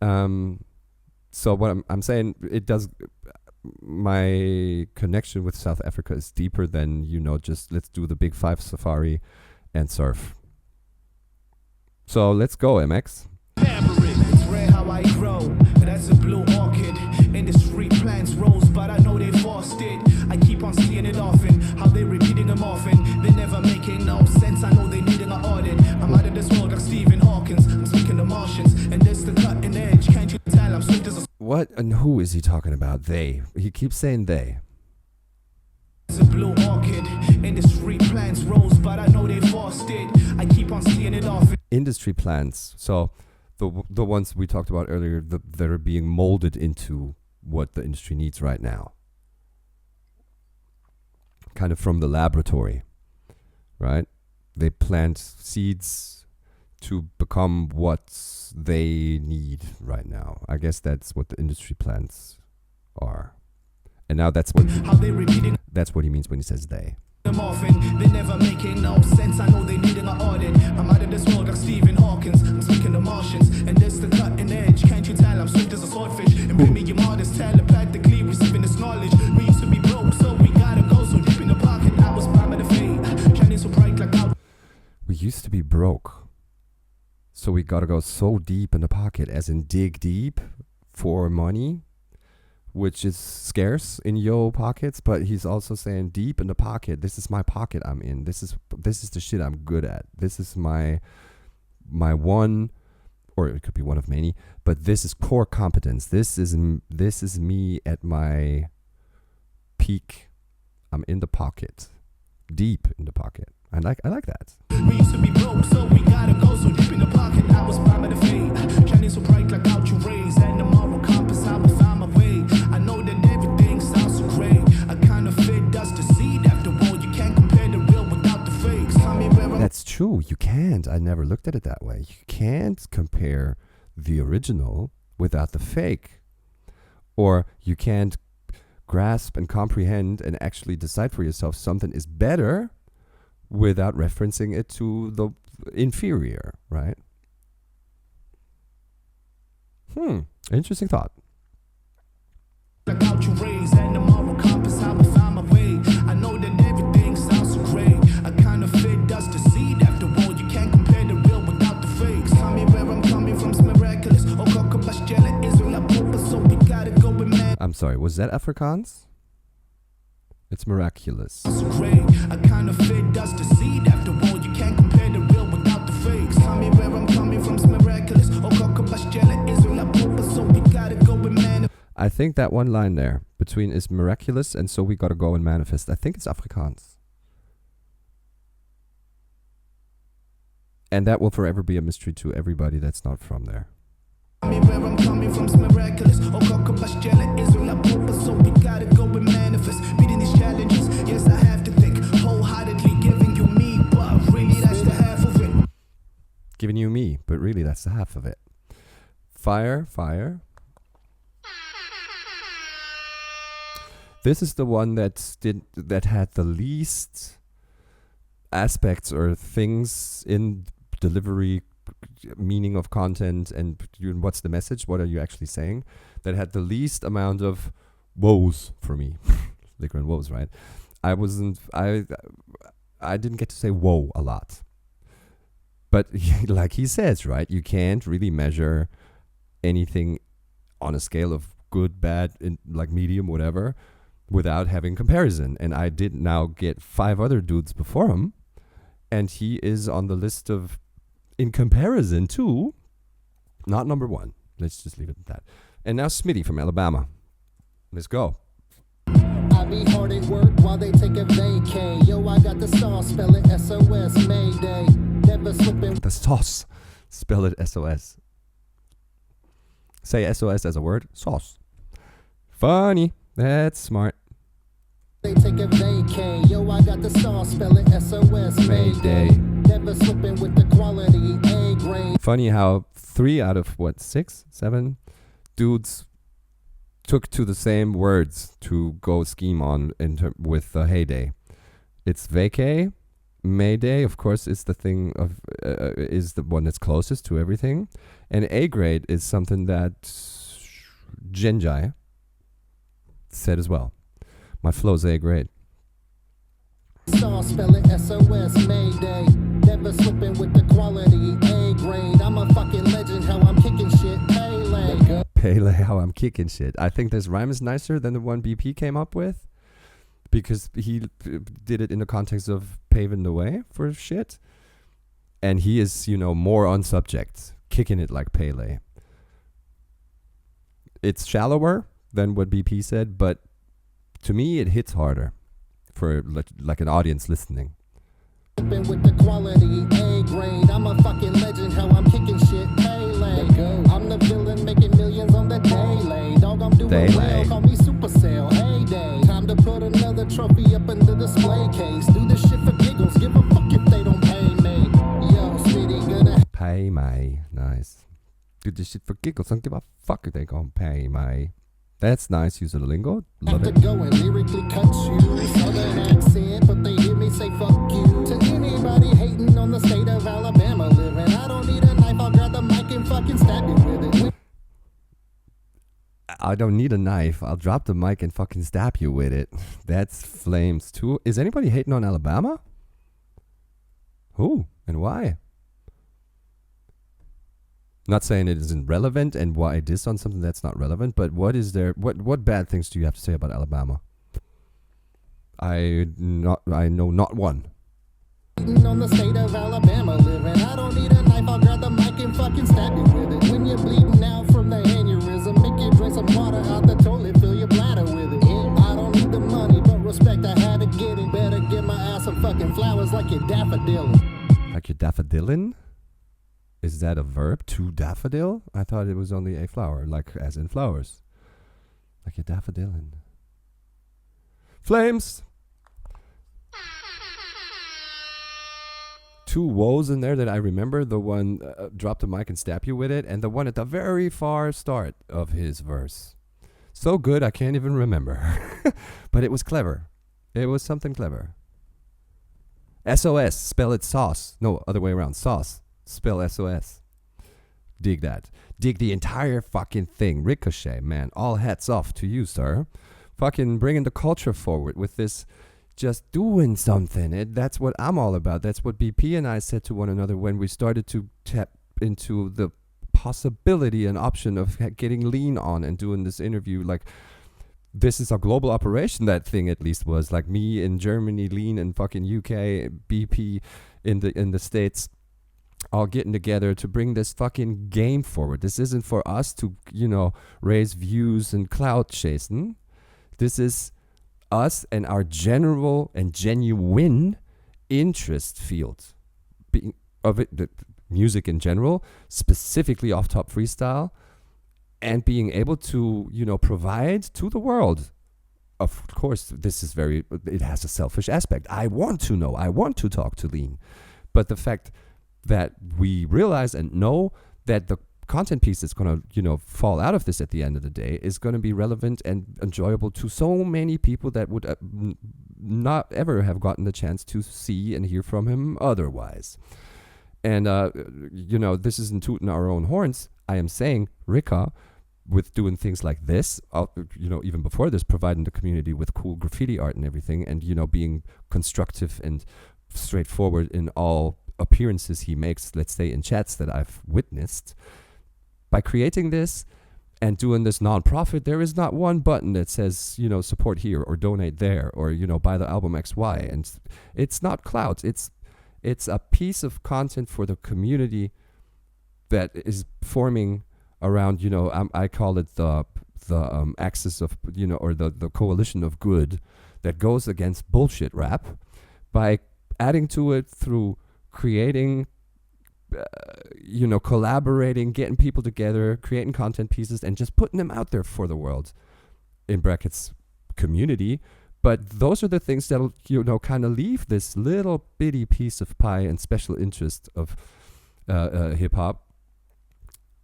So what I'm saying, it does... My connection with South Africa is deeper than, just let's do the Big 5 safari and surf. So let's go, MX. It's rare how I grow. That's a blue orchid. Industry plants rose, but I know they forced it. I keep on seeing it often. How they repeating them often. They never making no sense. I know they needing an audit. I'm out of this world like Stephen Hawkins. I'm speaking to Martians, and this the cutting edge. Can't you tell I'm sweet as a... What and who is he talking about? They. He keeps saying they. It's a blue orchid. Industry plants rose, but I know they forced it. I keep on seeing it often. Industry plants. So the ones we talked about earlier that are being molded into what the industry needs right now. Kind of from the laboratory, right? They plant seeds to become what they need right now. I guess that's what the industry plants are. And now that's what he means when he says they. They never making no sense. I know they need an audit. I'm out of this world like Stephen Hawkins. I'm speaking to Martians, and this the cutting edge. Can't you tell I'm swift as a swordfish? And bring me your modest telepathically receiving this knowledge. We used to be broke, so we gotta go. So deep in the pocket, I was prime of the fate. Chinese used to be broke. So we gotta go so deep in the pocket, as in dig deep for money, which is scarce in yo pockets. But he's also saying deep in the pocket. This is my pocket I'm in. This is the shit I'm good at. This is my one, or it could be one of many. But this is core competence. This is me at my peak. I'm in the pocket, deep in the pocket. I like that. We used to be broke, so we gotta go so deep in the pocket. I was blind by the fade, shining so bright like ultra rays, and the moral compass I will find my way. I know that everything sounds so great. I kind of fit dust to seed after all. You can't compare the real without the fakes. Tell me where I'm. That's true. You can't. I never looked at it that way. You can't compare the original without the fake, or you can't grasp and comprehend and actually decide for yourself something is better without referencing it to the inferior, right? Interesting thought. Like ultra rays and the moral compass, I will find my way. I know that everything sounds so great. I kind of fit dust to seed after all. You can't compare the real without the fakes. Tell me where I'm coming from, it's miraculous. So we gotta go with man. I'm sorry, was that Afrikaans? It's miraculous. Great. I kind of fit dust to seed after all. You can't compare the real without the fakes. Tell me where I'm coming from, it's miraculous. So we gotta go with man. I think that one line there between is miraculous and so we gotta go and manifest. I think it's Afrikaans. And that will forever be a mystery to everybody that's not from there. Tell me where I'm coming from, it's miraculous. So we gotta go and manifest. Beating these challenges, yes, I have to think wholeheartedly giving you me, but really that's the half of it. Giving you me, but really that's the half of it. Fire. This is the one that had the least aspects or things in delivery, meaning of content, and what's the message? What are you actually saying? That had the least amount of woes for me. Liquor and woes, right? I didn't get to say whoa a lot. But like he says, right? You can't really measure anything on a scale of good, bad, like medium, whatever, without having comparison. And I did now get 5 other dudes before him, and he is on the list of, in comparison to, not number 1. Let's just leave it at that. And now Smitty from Alabama. Let's go. I be hard at work while they take a vacay. Yo, I got the sauce, spell it SOS, Mayday. Never slipping. The sauce, spell it SOS. Say SOS as a word, sauce. Funny, that's smart. They take a vacay. Yo, I got the sauce, spell it SOS, Mayday. Never slipping with the quality, A grade. Funny how 3 out of 6, 7 dudes took to the same words to go scheme on with HeyDay. It's vacay. Mayday, of course, is the thing of is the one that's closest to everything, and A grade is something that Genji said as well. My flow's A grade. Sauce, spell it SOS, Mayday. Never slipping with the quality, A grade. I'm a fucking legend, how I'm kicking shit, Pele, how I'm kicking shit. I think this rhyme is nicer than the one BP came up with, because he did it in the context of paving the way for shit. And he is, more on subject, kicking it like Pele. It's shallower than what BP said, but to me it hits harder for like an audience listening. With the quality, A grade. I'm a fucking legend, how I'm kicking shit, I'm the villain making millions on the daily. Dog, I'm doing well, call me Super Sale, HeyDay. Time to put another trophy up in the display case. Do this shit for giggles, give a fuck if they don't pay me. Yo, Smitty gonna pay me. Nice. Do this shit for giggles, don't give a fuck if they gonna pay me. That's nice use of the lingo. Love have it. to go and lyrically cut you. Southern accent, but they hear me say fuck you. To anybody hating on the state of Alabama living, I don't need a knife, I'll grab the mic and fucking stab you with it. I don't need a knife. I'll drop the mic and fucking stab you with it. That's flames too. Is anybody hating on Alabama? Who? And why? Not saying it isn't relevant and why diss on something that's not relevant, but what is there? What bad things do you have to say about Alabama? I know not one. On the state of Alabama living. I don't need a knife, I'll grab the mic and fucking stab you with it. When you're bleeding out from the aneurysm, make you drink some water out the toilet, fill your bladder with it. I don't need the money, but respect I had to get it. Better give my ass some fucking flowers like your daffodilin. Like your daffodilin? Is that a verb? To daffodil? I thought it was only a flower, like as in flowers. Like your daffodilin. Flames! Two woes in there that I remember. The one drop the mic and stab you with it, and the one at the very far start of his verse. So good I can't even remember. But it was clever. It was something clever. SOS, spell it sauce. No, other way around. Sauce, spell SOS. Dig that. Dig the entire fucking thing. RikaShae, man. All hats off to you, sir. Fucking bringing the culture forward with this. Just doing something. That's what I'm all about. That's what BP and I said to one another when we started to tap into the possibility and option of getting lean on and doing this interview. Like, this is a global operation. That thing at least was like me in Germany, lean in fucking UK, BP in the States, all getting together to bring this fucking game forward. This isn't for us to, raise views and clout chasing. This is us and our general and genuine interest field of it, the music in general, specifically off top freestyle, and being able to, provide to the world. Of course, it has a selfish aspect. I want to know, I want to talk to Lean. But the fact that we realize and know that the content piece that's going to, fall out of this at the end of the day is going to be relevant and enjoyable to so many people that would not ever have gotten the chance to see and hear from him otherwise. And, this isn't tooting our own horns. I am saying Rika, with doing things like this, even before this, providing the community with cool graffiti art and everything, and, being constructive and straightforward in all appearances he makes, let's say in chats that I've witnessed. By creating this and doing this nonprofit, there is not one button that says, support here or donate there or, buy the album XY. And it's not clout. It's a piece of content for the community that is forming around, I call it the axis of, or the coalition of good that goes against bullshit rap by adding to it through creating, collaborating, getting people together, creating content pieces, and just putting them out there for the world, in brackets, community. But those are the things that'll, kind of leave this little bitty piece of pie and special interest of hip hop.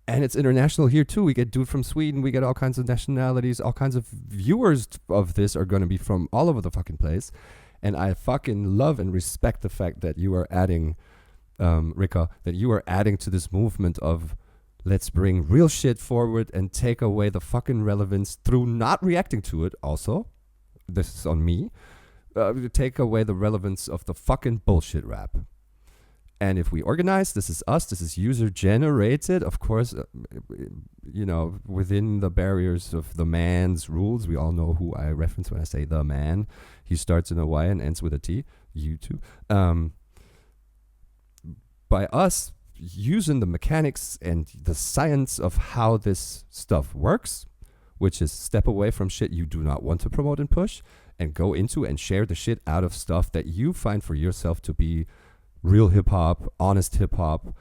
And it's international here too. We get dude from Sweden. We get all kinds of nationalities. All kinds of viewers of this are going to be from all over the fucking place. And I fucking love and respect the fact that you are adding, Rika, that you are adding to this movement of let's bring real shit forward and take away the fucking relevance through not reacting to it. Also, this is on me. Take away the relevance of the fucking bullshit rap. And if we organize, this is us, this is user generated, of course, within the barriers of the man's rules. We all know who I reference when I say the man. He starts in a Y and ends with a T. You too. By us using the mechanics and the science of how this stuff works, which is step away from shit you do not want to promote and push, and go into and share the shit out of stuff that you find for yourself to be real hip-hop, honest hip-hop,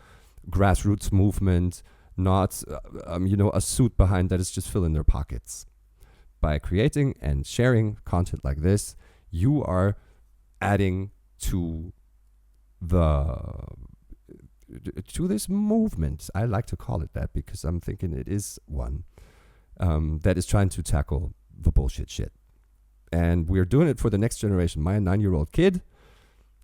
grassroots movement, not, a suit behind that is just filling their pockets. By creating and sharing content like this, you are adding to this movement. I like to call it that because I'm thinking it is one that is trying to tackle the bullshit shit. And we're doing it for the next generation. My 9-year-old kid,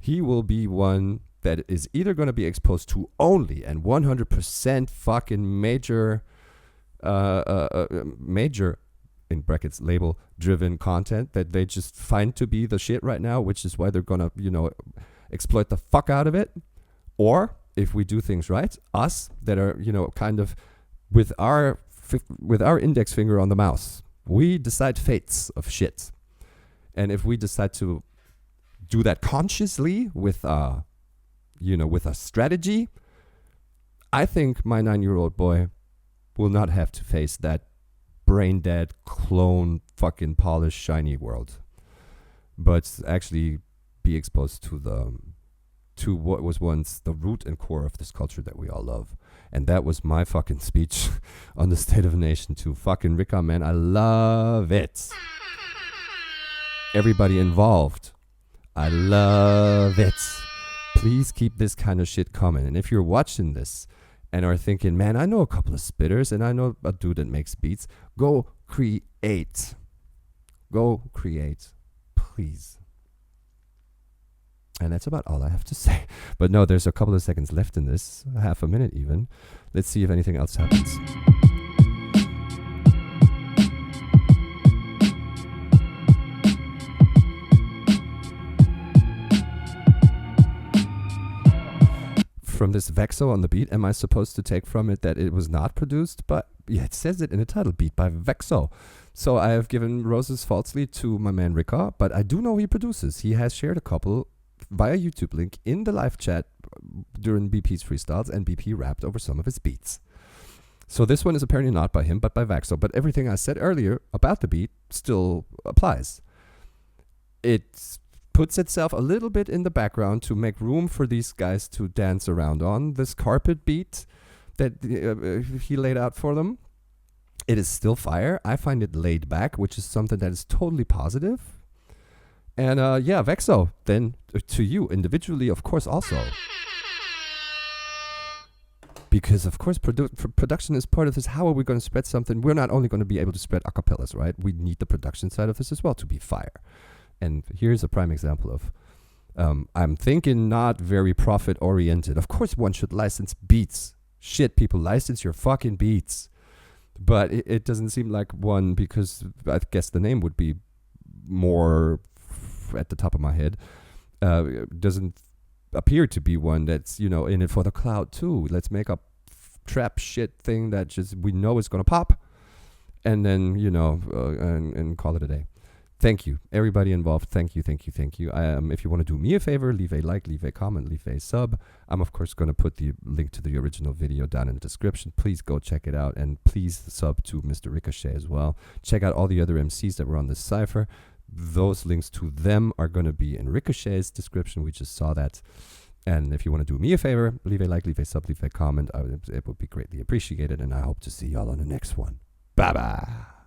he will be one that is either going to be exposed to only and 100% fucking major in brackets label driven content that they just find to be the shit right now, which is why they're going to, exploit the fuck out of it. Or if we do things right, us that are, you know, kind of with our index finger on the mouse, we decide fates of shit. And if we decide to do that consciously with with a strategy, I think my 9-year-old boy will not have to face that brain dead clone fucking polished shiny world, but actually be exposed to what was once the root and core of this culture that we all love. And that was my fucking speech on the State of the Nation to fucking Rika, man. I love it. Everybody involved, I love it. Please keep this kind of shit coming. And if you're watching this and are thinking, man, I know a couple of spitters and I know a dude that makes beats, go create. Go create, please. And that's about all I have to say. But no, there's a couple of seconds left in this, half a minute even. Let's see if anything else happens. From this Vexo on the beat, am I supposed to take from it that it was not produced? But yeah, it says it in the title, beat by Vexo. So I have given roses falsely to my man Rika, but I do know he produces. He has shared a couple via YouTube link in the live chat during BP's freestyles, and BP rapped over some of his beats. So this one is apparently not by him, but by Vexo. But everything I said earlier about the beat still applies. It puts itself a little bit in the background to make room for these guys to dance around on this carpet beat that he laid out for them. It is still fire. I find it laid back, which is something that is totally positive. And yeah, Vexo, then to you individually, of course, also. Because, of course, production is part of this. How are we going to spread something? We're not only going to be able to spread acapellas, right? We need the production side of this as well to be fire. And here's a prime example of, I'm thinking not very profit-oriented. Of course, one should license beats. Shit, people, license your fucking beats. But it doesn't seem like one, because I guess the name would be more at the top of my head, doesn't appear to be one that's, you know, in it for the cloud too. Let's make a trap shit thing that just we know is going to pop, and then, you know, and call it a day. Thank you, everybody involved. Thank you. If you want to do me a favor, leave a like, leave a comment, leave a sub. I'm, of course, going to put the link to the original video down in the description. Please go check it out, and please sub to Mr. RikaShae as well. Check out all the other MCs that were on this cypher. Those links to them are going to be in RikaShae's description. We just saw that. And if you want to do me a favor, leave a like, leave a sub, leave a comment. It would be greatly appreciated, and I hope to see y'all on the next one. Bye-bye.